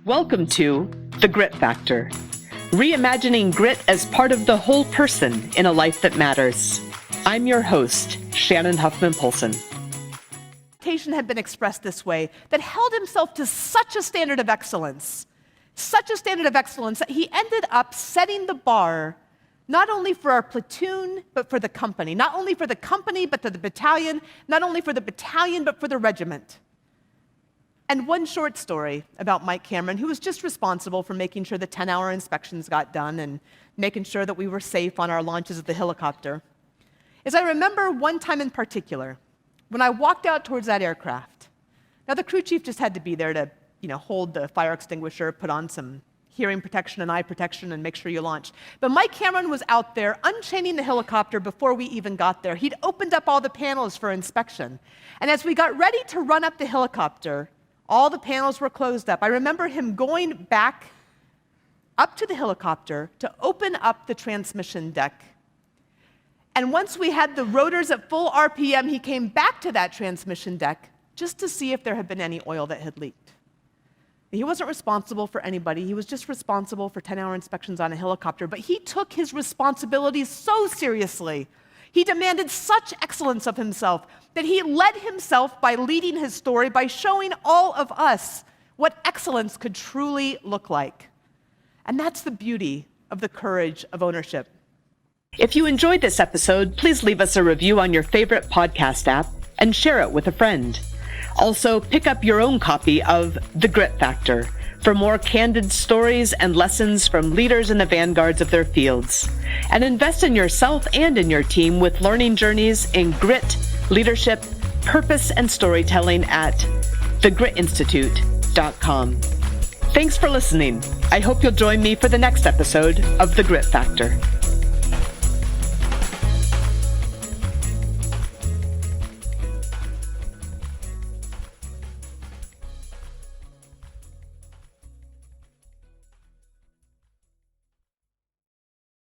Welcome to The Grit Factor, reimagining grit as part of the whole person in a life that matters. I'm your host, Shannon Huffman Polson. Had been expressed this way, that held himself to such a standard of excellence that he ended up setting the bar not only for our platoon, but for the company. Not only for the company, but for the battalion. Not only for the battalion, but for the regiment. And one short story about Mike Cameron, who was just responsible for making sure the 10-hour inspections got done and making sure that we were safe on our launches of the helicopter, is I remember one time in particular, when I walked out towards that aircraft. Now, the crew chief just had to be there to, hold the fire extinguisher, put on some hearing protection and eye protection, and make sure you launch. But Mike Cameron was out there unchaining the helicopter before we even got there. He'd opened up all the panels for inspection. And as we got ready to run up the helicopter, all the panels were closed up. I remember him going back up to the helicopter to open up the transmission deck. And once we had the rotors at full RPM, he came back to that transmission deck just to see if there had been any oil that had leaked. He wasn't responsible for anybody. He was just responsible for 10-hour inspections on a helicopter. But he took his responsibilities so seriously. He demanded such excellence of himself that he led himself by leading his story, by showing all of us what excellence could truly look like. And that's the beauty of the courage of ownership. If you enjoyed this episode, please leave us a review on your favorite podcast app and share it with a friend. Also, pick up your own copy of The Grit Factor for more candid stories and lessons from leaders in the vanguards of their fields. And invest in yourself and in your team with learning journeys in grit, leadership, purpose, and storytelling at thegritinstitute.com. Thanks for listening. I hope you'll join me for the next episode of The Grit Factor.